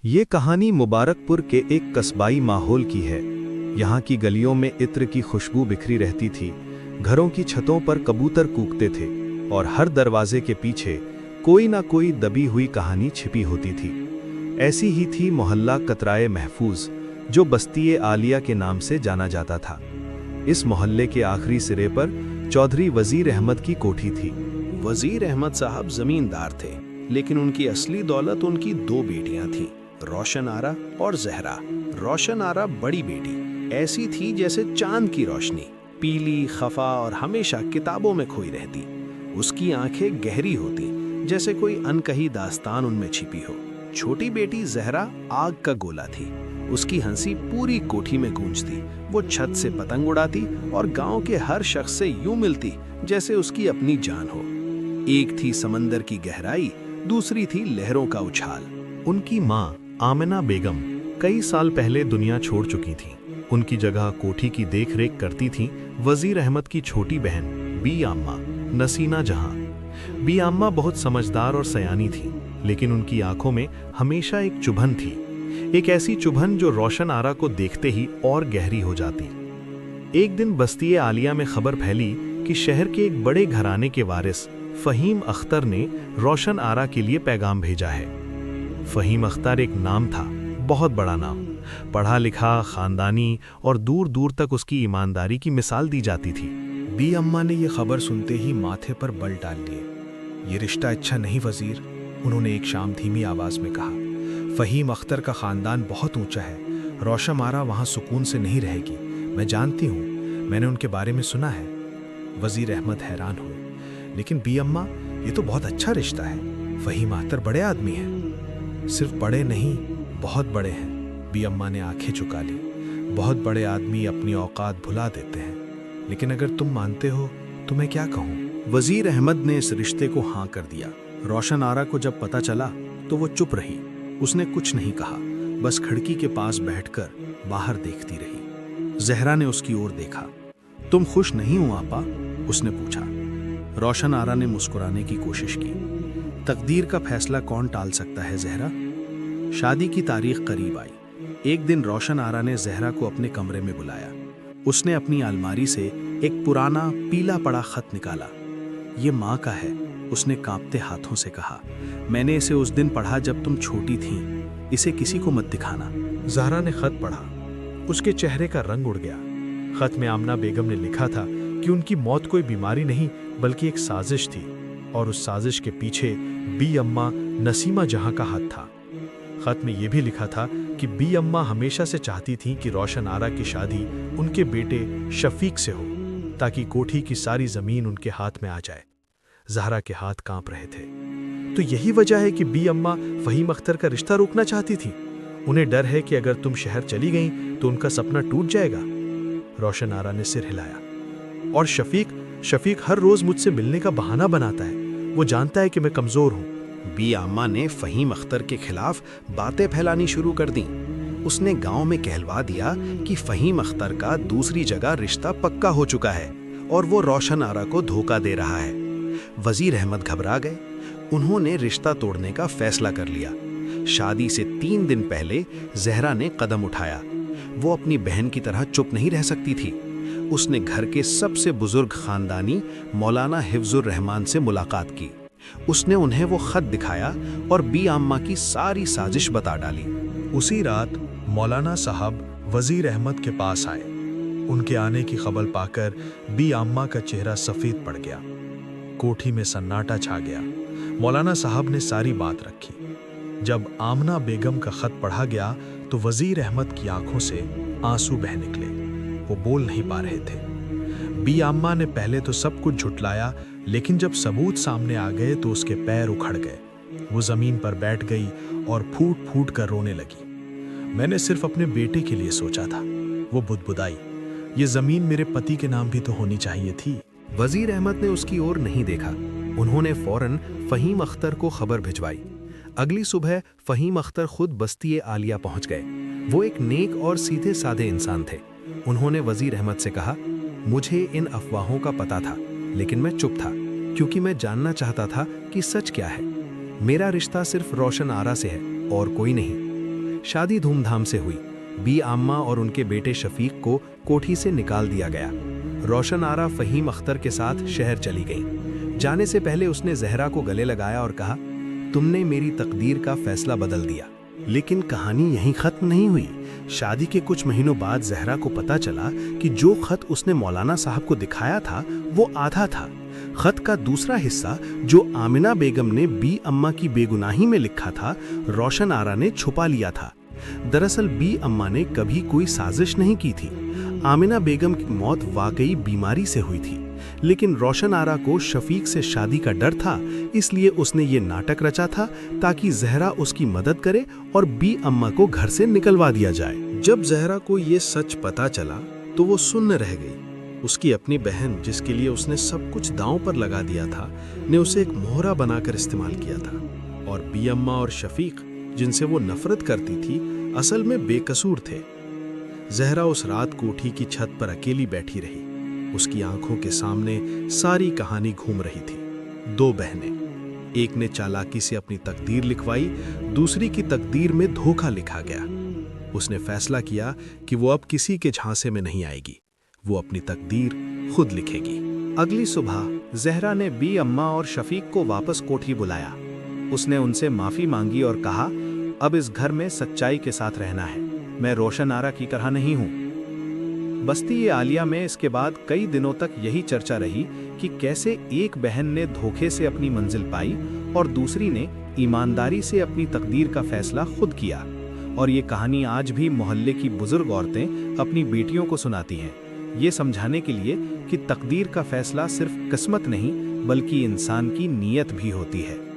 ये कहानी मुबारकपुर के एक कस्बाई माहौल की है। यहाँ की गलियों में इत्र की खुशबू बिखरी रहती थी, घरों की छतों पर कबूतर कूकते थे और हर दरवाजे के पीछे कोई ना कोई दबी हुई कहानी छिपी होती थी। ऐसी ही थी मोहल्ला कतराए महफूज, जो बस्ती आलिया के नाम से जाना जाता था। इस मोहल्ले के आखिरी सिरे पर चौधरी वजीर अहमद की कोठी थी। वजीर अहमद साहब जमींदार थे, लेकिन उनकी असली दौलत उनकी दो बेटियां थीं, रोशन आरा और जहरा। रोशन आरा बड़ी बेटी ऐसी थी जैसे चांद की रोशनी, पीली, खफा और हमेशा किताबों में खोई रहती। उसकी आंखें गहरी होती, जैसे कोई अनकही दास्तान उनमें छिपी हो। छोटी बेटी जहरा आग का गोला थी। उसकी हंसी पूरी कोठी में गूंजती। वो छत से पतंग उड़ाती और गांव के हर शख्स से यूं मिलती जैसे उसकी अपनी जान हो। एक थी समंदर की गहराई, दूसरी थी लहरों का उछाल। उनकी माँ आमिना बेगम कई साल पहले दुनिया छोड़ चुकी थीं। उनकी जगह कोठी की देखरेख करती थीं वजीर अहमद की छोटी बहन बी आम्मा नसीना जहां। बी आम्मा बहुत समझदार और सयानी थी, लेकिन उनकी आंखों में हमेशा एक चुभन थी, एक ऐसी चुभन जो रोशन आरा को देखते ही और गहरी हो जाती। एक दिन बस्ती आलिया में खबर फैली कि शहर के एक बड़े घराने के वारिस फहीम अख्तर ने रोशन आरा के लिए पैगाम भेजा है। फहीम अख्तर एक नाम था, बहुत बड़ा नाम, पढ़ा लिखा, खानदानी और दूर दूर तक उसकी ईमानदारी की मिसाल दी जाती थी। बी अम्मा ने यह खबर सुनते ही माथे पर बल डाल लिए। ये रिश्ता अच्छा नहीं वजीर, उन्होंने एक शाम धीमी आवाज में कहा। फहीम अख्तर का खानदान बहुत ऊंचा है, रोशन आरा वहां सुकून से नहीं रहेगी। मैं जानती हूँ, मैंने उनके बारे में सुना है। वजीर अहमद हैरान हुए। लेकिन बी अम्मा, ये तो बहुत अच्छा रिश्ता है। फहीम अख्तर बड़े आदमी हैं। सिर्फ बड़े नहीं, बहुत बड़े हैं। बी अम्मा ने आंखें झुका ली। बहुत बड़े आदमी अपनी औकात भुला देते हैं, लेकिन अगर तुम मानते हो तो मैं क्या कहूँ। वजीर अहमद ने इस रिश्ते को हाँ कर दिया। रोशन आरा को जब पता चला तो वो चुप रही। उसने कुछ नहीं कहा, बस खिड़की के पास बैठकर बाहर देखती रही। जहरा ने उसकी ओर देखा। तुम खुश नहीं हो आपा? उसने पूछा। रोशन आरा ने मुस्कुराने की कोशिश की। तकदीर का फैसला कौन टाल सकता है जहरा? शादी की तारीख करीब आई। एक दिन रोशन आरा ने जहरा को अपने कमरे में बुलाया। उसने अपनी अलमारी से एक पुराना पीला पड़ा खत निकाला। ये माँ का है, उसने कांपते हाथों से कहा। मैंने इसे उस दिन पढ़ा जब तुम छोटी थी। इसे किसी को मत दिखाना। जहरा ने खत पढ़ा। उसके चेहरे का रंग उड़ गया। खत में आमना बेगम ने लिखा था कि उनकी मौत कोई बीमारी नहीं बल्कि एक साजिश थी, और उस साजिश के पीछे बी अम्मा नसीमा जहां का हाथ था। खत में यह भी लिखा था कि बी अम्मा हमेशा से चाहती थी कि रोशन आरा की शादी उनके बेटे शफीक से हो, ताकि कोठी की सारी जमीन उनके हाथ में आ जाए। जहरा के हाथ कांप रहे थे। तो यही वजह है कि बी अम्मा फहीम अख्तर का रिश्ता रोकना चाहती थी। उन्हें डर है कि अगर तुम शहर चली गई तो उनका सपना टूट जाएगा। रोशन आरा ने सिर हिलाया। और शफीक हर रोज मुझसे मिलने का बहाना बनाता है। वो जानता है कि मैं कमजोर हूँ। बी आम्मा ने फहीम अख्तर के खिलाफ बातें फैलानी शुरू कर दी। उसने गांव में कहलवा दिया कि फहीम अख्तर का दूसरी जगह रिश्ता पक्का हो चुका है और वो रोशन आरा को धोखा दे रहा है। वजीर अहमद घबरा गए। उन्होंने रिश्ता तोड़ने का फैसला कर लिया। शादी से 3 दिन पहले जहरा ने कदम उठाया। वो अपनी बहन की तरह चुप नहीं रह सकती थी। उसने घर के सबसे बुजुर्ग खानदानी मौलाना हिफ्जुर रहमान से मुलाकात की। उसने उन्हें वो खत दिखाया और बी आम्मा की सारी साजिश बता डाली। उसी रात मौलाना साहब वजीर अहमद के पास आए। उनके आने की खबर पाकर बी आम्मा का चेहरा सफेद पड़ गया। कोठी में सन्नाटा छा गया। मौलाना साहब ने सारी बात रखी। जब आमना बेगम का खत पढ़ा गया तो वजीर अहमद की आंखों से आंसू बह निकले। वो बोल नहीं पा रहे थे। बी आम्मा ने पहले तो सब कुछ झुटलाया, लेकिन जब सबूत सामने आ गए तो उसके पैर उखड़ गए। वो जमीन पर बैठ गई और फूट फूट कर रोने लगी। मैंने सिर्फ अपने बेटे के लिए सोचा था, वो बुदबुदाई। ये जमीन मेरे पति के नाम भी तो होनी चाहिए थी। वजीर अहमद ने उसकी ओर नहीं देखा। उन्होंने फौरन फहीम अख्तर को खबर भिजवाई। अगली सुबह फहीम अख्तर खुद बस्ती आलिया पहुंच गए। वो एक नेक और सीधे साधे इंसान थे। उन्होंने वजीर अहमद से कहा, मुझे इन अफवाहों का पता था, लेकिन मैं चुप था क्योंकि मैं जानना चाहता था कि सच क्या है। मेरा रिश्ता सिर्फ रोशन आरा से है और कोई नहीं। शादी धूमधाम से हुई। बी आम्मा और उनके बेटे शफीक को कोठी से निकाल दिया गया। रोशन आरा फहीम अख्तर के साथ शहर चली गई। जाने से पहले उसने जहरा को गले लगाया और कहा, तुमने मेरी तकदीर का फैसला बदल दिया। लेकिन कहानी यहीं खत्म नहीं हुई। शादी के कुछ महीनों बाद जहरा को पता चला कि जो खत उसने मौलाना साहब को दिखाया था वो आधा था। खत का दूसरा हिस्सा जो आमिना बेगम ने बी अम्मा की बेगुनाही में लिखा था, रोशन आरा ने छुपा लिया था। दरअसल बी अम्मा ने कभी कोई साजिश नहीं की थी। आमिना बेगम की मौत वाकई बीमारी से हुई थी, लेकिन रोशन आरा को शफीक से शादी का डर था, इसलिए उसने ये नाटक रचा था ताकि जहरा उसकी मदद करे और बी अम्मा को घर से निकलवा दिया जाए। जब जहरा को ये सच पता चला तो वो सुन्न रह गई। उसकी अपनी बहन, जिसके लिए उसने सब कुछ दांव पर लगा दिया था, ने उसे एक मोहरा बनाकर इस्तेमाल किया था। और बी अम्मा और शफीक, जिनसे वो नफरत करती थी, असल में बेकसूर थे। जहरा उस रात कोठी की छत पर अकेली बैठी रही। उसकी आंखों के सामने सारी कहानी घूम रही थी। दो बहनें, एक ने चालाकी से अपनी तकदीर लिखवाई, दूसरी की तकदीर में धोखा लिखा गया। उसने फैसला किया कि वो अब किसी के झांसे में नहीं आएगी, वो अपनी तकदीर खुद लिखेगी। अगली सुबह जहरा ने बी अम्मा और शफीक को वापस कोठी बुलाया। उसने उनसे माफी मांगी और कहा, अब इस घर में सच्चाई के साथ रहना है। मैं रोशन आरा की तरह नहीं हूँ। बस्ती आलिया में इसके बाद कई दिनों तक यही चर्चा रही कि कैसे एक बहन ने धोखे से अपनी मंजिल पाई और दूसरी ने ईमानदारी से अपनी तकदीर का फैसला खुद किया। और ये कहानी आज भी मोहल्ले की बुजुर्ग औरतें अपनी बेटियों को सुनाती हैं, ये समझाने के लिए कि तकदीर का फैसला सिर्फ किस्मत नहीं बल्कि इंसान की नीयत भी होती है।